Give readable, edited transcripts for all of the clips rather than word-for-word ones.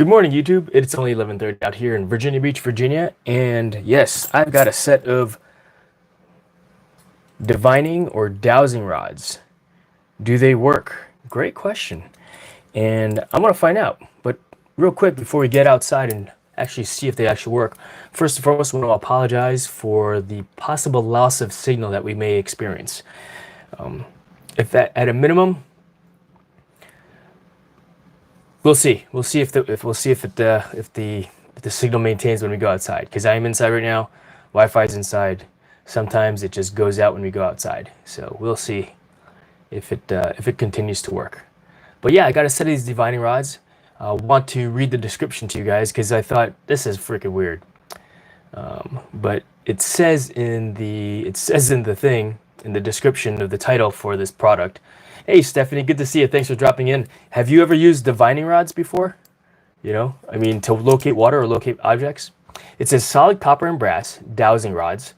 Good morning, YouTube. It's only 11:30 out here in Virginia Beach, Virginia, and yes, I've got a set of divining or dowsing rods. Do they work? Great question, and I'm gonna find out. But real quick, before we get outside and actually see if they actually work, first and foremost, I want to apologize for the possible loss of signal that we may experience. If that, at a minimum, we'll see. We'll see if the signal maintains when we go outside. Because I am inside right now, Wi-Fi is inside. Sometimes it just goes out when we go outside. So we'll see if it continues to work. But yeah, I got a set of these divining rods. I want to read the description to you guys because I thought this is freaking weird. But it says in the thing in the description of the title for this product. Hey Stephanie, good to see you. Thanks for dropping in. Have you ever used divining rods before? You know, I mean, to locate water or locate objects? It says solid copper and brass dowsing rods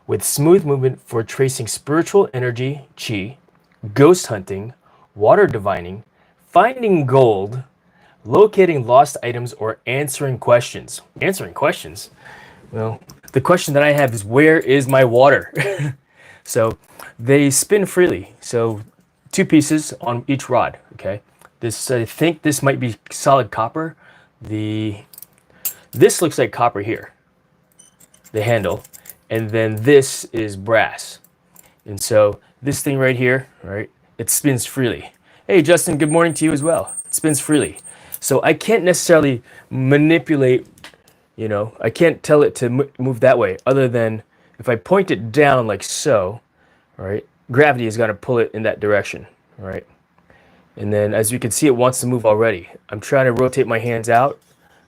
with smooth movement for tracing spiritual energy, chi, ghost hunting, water divining, finding gold, locating lost items, or answering questions. Answering questions? Well, the question that I have is, where is my water? So they spin freely. So 2 pieces on each rod. Okay, this, I think this might be solid copper. This looks like copper here, the handle, and then this is brass. And so this thing right here, right, it spins freely. Hey Justin, good morning to you as well. It spins freely. So I can't necessarily manipulate, you know, I can't tell it to move that way, other than if I point it down like so, right, gravity is going to pull it in that direction, right? And then as you can see, it wants to move already. I'm trying to rotate my hands out,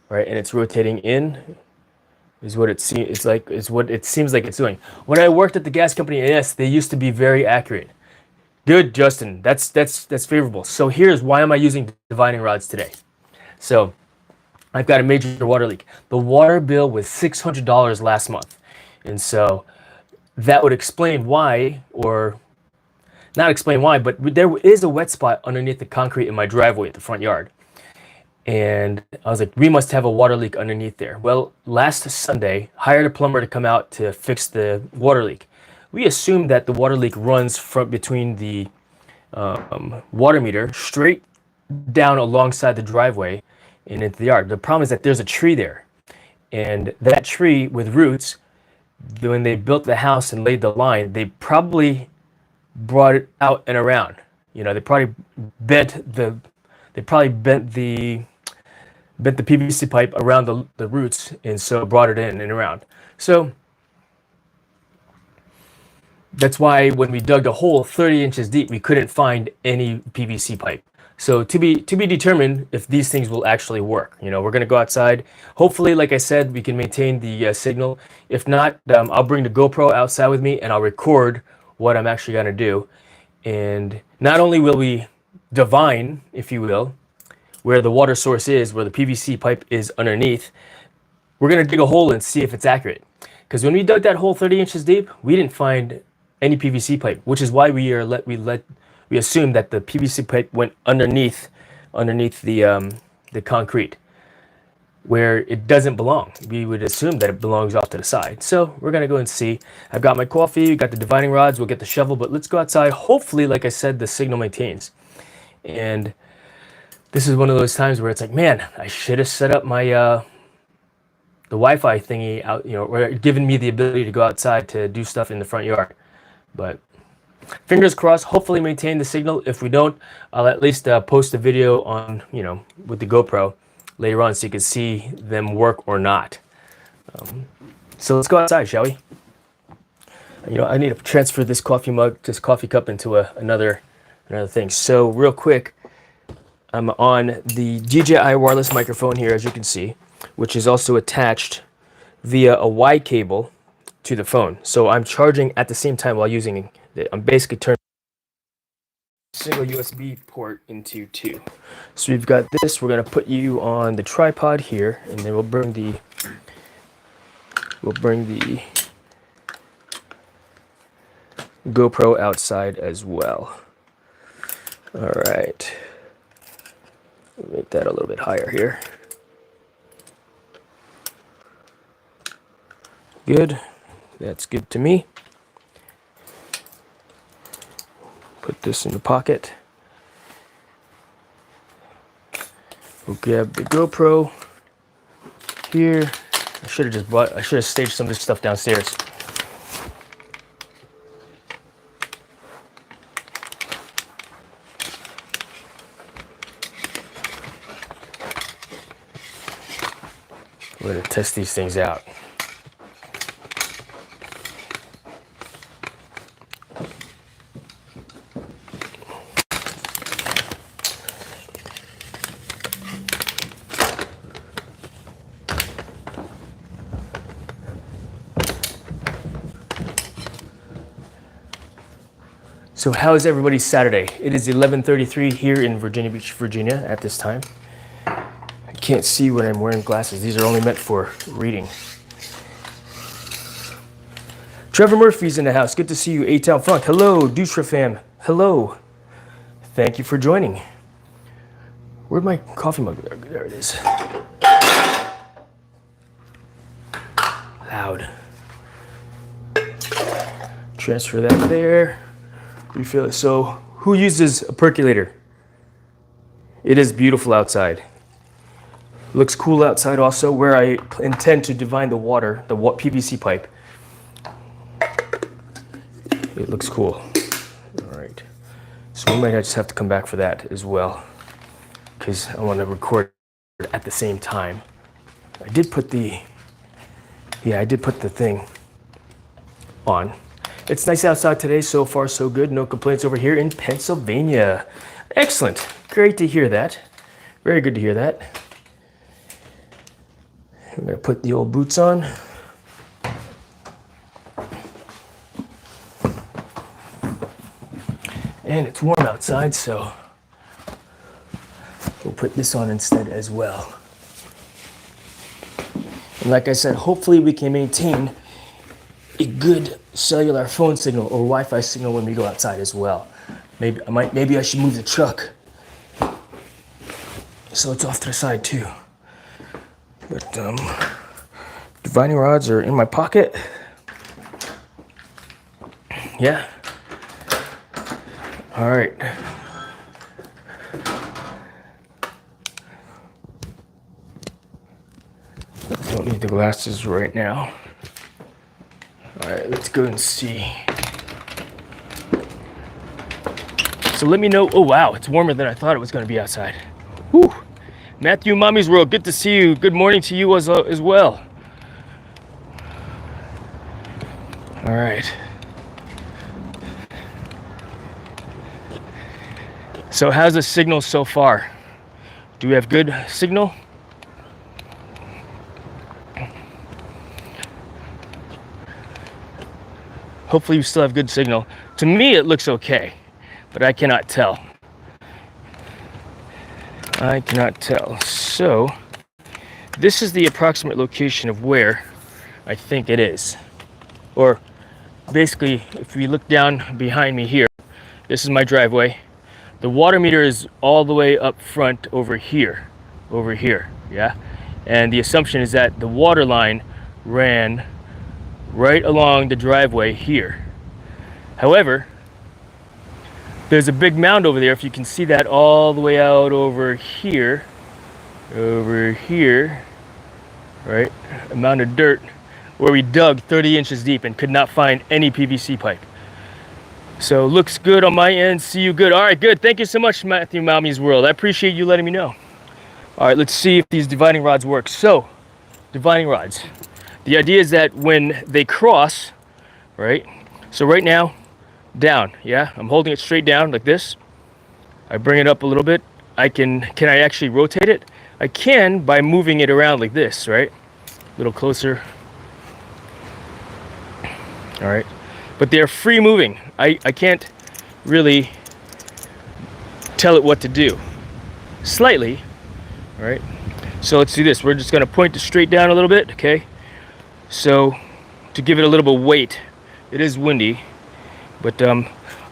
right, and it's rotating in, is what it seems like it's doing. When I worked at the gas company, yes, they used to be very accurate. Good, Justin. That's favorable. So here's why am I using divining rods today. So I've got a major water leak. The water bill was $600 last month. And so that would explain why, or not explain why, but there is a wet spot underneath the concrete in my driveway at the front yard. And I was like, we must have a water leak underneath there. Well, last Sunday, hired a plumber to come out to fix the water leak. We assumed that the water leak runs from between the water meter straight down alongside the driveway and into the yard. The problem is that there's a tree there. And that tree with roots, when they built the house and laid the line, they probably brought it out and around. You know, they probably bent the PVC pipe around the roots, and so brought it in and around. So that's why when we dug a hole 30 inches deep, we couldn't find any PVC pipe. So to be determined if these things will actually work. You know, we're gonna go outside. Hopefully, like I said, we can maintain the signal. If not, I'll bring the GoPro outside with me and I'll record what I'm actually gonna do. And not only will we divine, if you will, where the water source is, where the PVC pipe is underneath, we're gonna dig a hole and see if it's accurate. Because when we dug that hole 30 inches deep, we didn't find any PVC pipe, which is why we assumed that the PVC pipe went underneath the concrete, where it doesn't belong. We would assume that it belongs off to the side. So we're gonna go and see. I've got my coffee, got the divining rods, we'll get the shovel, but let's go outside. Hopefully, like I said, the signal maintains. And this is one of those times where it's like, man, I should have set up my the Wi-Fi thingy out, you know, or given me the ability to go outside to do stuff in the front yard. But fingers crossed, hopefully maintain the signal. If we don't, I'll at least post a video on, you know, with the GoPro later on so you can see them work or not. So let's go outside, shall we? You know, I need to transfer this coffee cup into another thing. So real quick, I'm on the DJI wireless microphone here, as you can see, which is also attached via a Y cable to the phone. So I'm charging at the same time while using it. I'm basically turning a single USB port into 2. So we've got this. We're gonna put you on the tripod here, and then we'll bring the GoPro outside as well. All right. Make that a little bit higher here. good. That's good to me. Put this in the pocket. We'll grab the GoPro here. I should have staged some of this stuff downstairs. We're going to test these things out. So how is everybody's Saturday? It is 11:33 here in Virginia Beach, Virginia at this time. I can't see when I'm wearing glasses. These are only meant for reading. Trevor Murphy's in the house. Good to see you, A-Town Funk. Hello, Dutra fam. Hello. Thank you for joining. Where'd my coffee mug go? There it is. Loud. Transfer that there. Refill it. So, who uses a percolator? It is beautiful outside. Looks cool outside also, where I intend to divine the water, the PVC pipe. It looks cool. All right. So we might just have to come back for that as well, because I want to record at the same time. I did put the thing on. It's nice outside today, so far so good. No complaints over here in Pennsylvania. Excellent. Great to hear that. Very good to hear that. I'm going to put the old boots on. And it's warm outside, so we'll put this on instead as well. And like I said, hopefully we can maintain a good cellular phone signal or Wi-Fi signal when we go outside as well. Maybe I should move the truck so it's off to the side too. But divining rods are in my pocket. Yeah. All right. Don't need the glasses right now. All right, let's go and see. So let me know. Oh, wow, it's warmer than I thought it was going to be outside. Whew. Matthew, Mommy's World, good to see you. Good morning to you as well. All right. So how's the signal so far? Do we have good signal? Hopefully we still have good signal. To me, it looks okay, but I cannot tell. I cannot tell. So this is the approximate location of where I think it is. Or basically, if we look down behind me here, this is my driveway. The water meter is all the way up front over here, yeah? And the assumption is that the water line ran right along the driveway here. However, there's a big mound over there, if you can see that, all the way out over here, right? A mound of dirt where we dug 30 inches deep and could not find any PVC pipe. So looks good on my end. See you good. All right, good. Thank you so much, Matthew Mommy's World. I appreciate you letting me know. All right, let's see if these dividing rods work. So, dividing rods. The idea is that when they cross, right? So right now, down, yeah? I'm holding it straight down like this. I bring it up a little bit. Can I actually rotate it? I can by moving it around like this, right? A little closer. All right. But they're free moving. I can't really tell it what to do. Slightly, all right? So let's do this. We're just gonna point it straight down a little bit, okay? So to give it a little bit of weight, it is windy, but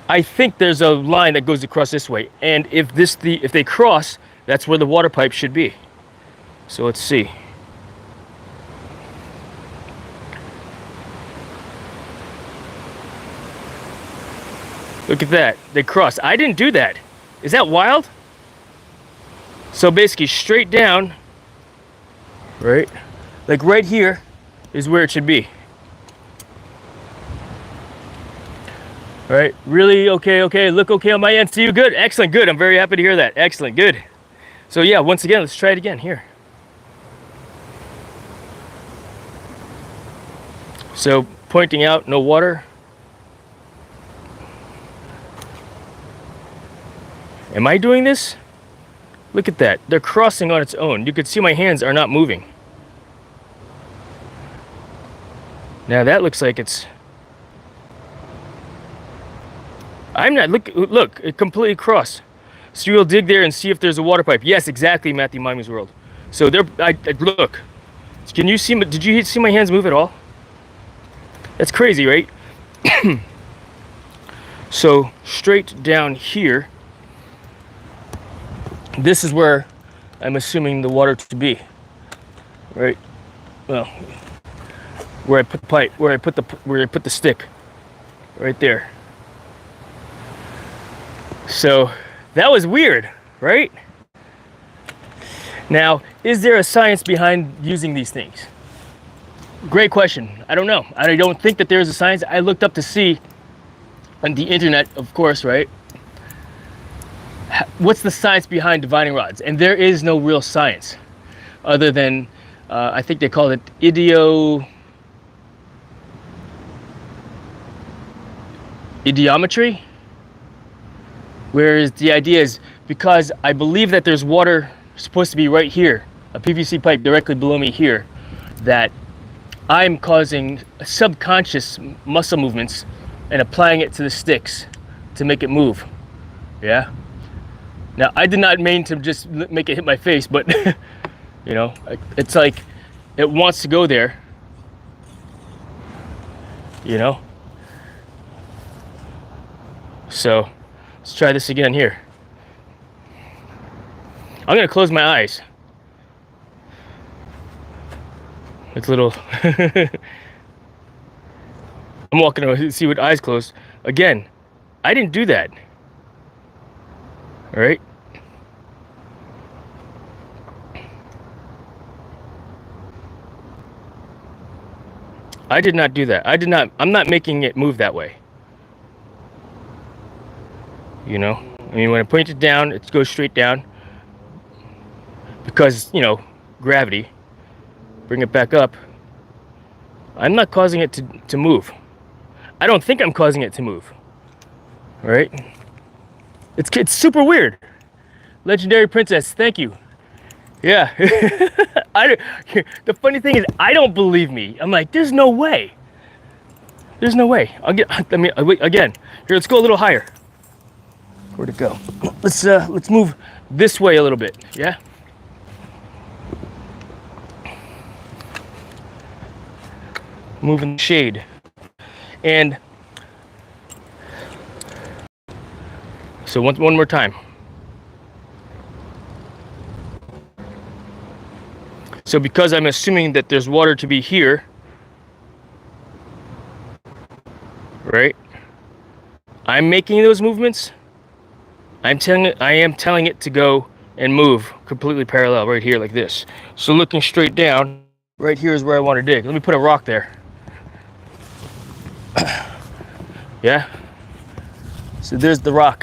I think there's a line that goes across this way. And if they cross, that's where the water pipe should be. So let's see. Look at that. They crossed. I didn't do that. Is that wild? So basically straight down, right? Like right here is where it should be. All right, really okay, look okay on my end. See you good, excellent, good. I'm very happy to hear that. Excellent, good. So yeah, once again, let's try it again here. So pointing out, no water. Am I doing this? Look at that, they're crossing on its own. You can see my hands are not moving. Now that looks like it's, I'm not, look, it completely crossed. So you'll dig there and see if there's a water pipe. Yes, exactly, Matthew Miami's World. So there, look, can you see, did you see my hands move at all? That's crazy, right? So straight down here, this is where I'm assuming the water to be, right? Well, where I put the pipe, where I put the stick, right there. So that was weird, right? Now, is there a science behind using these things? Great question. I don't know. I don't think that there's a science. I looked up to see on the internet, of course, right? What's the science behind dividing rods? And there is no real science other than, I think they call it idiometry. Whereas the idea is, because I believe that there's water supposed to be right here, a PVC pipe directly below me here, that I'm causing subconscious muscle movements and applying it to the sticks to make it move. Yeah. Now, I did not mean to just make it hit my face, but you know, it's like it wants to go there, you know? So let's try this again here. I'm gonna close my eyes. It's a little, I'm walking over to see with eyes closed. Again, I didn't do that. All right. I did not do that. I'm not making it move that way. You know, I mean, when I point it down, it goes straight down because, you know, gravity. Bring it back up. I'm not causing it to move. I don't think I'm causing it to move. All right. It's super weird. Legendary Princess, thank you. Yeah. The funny thing is, I don't believe me. I'm like, there's no way. There's no way. Again, here, let's go a little higher. Where'd it go? Let's move this way a little bit, yeah? Move in the shade. And so one more time. So because I'm assuming that there's water to be here, right? I'm making those movements. I am telling it to go and move completely parallel right here like this. So looking straight down, right here is where I want to dig. Let me put a rock there. Yeah. So there's the rock.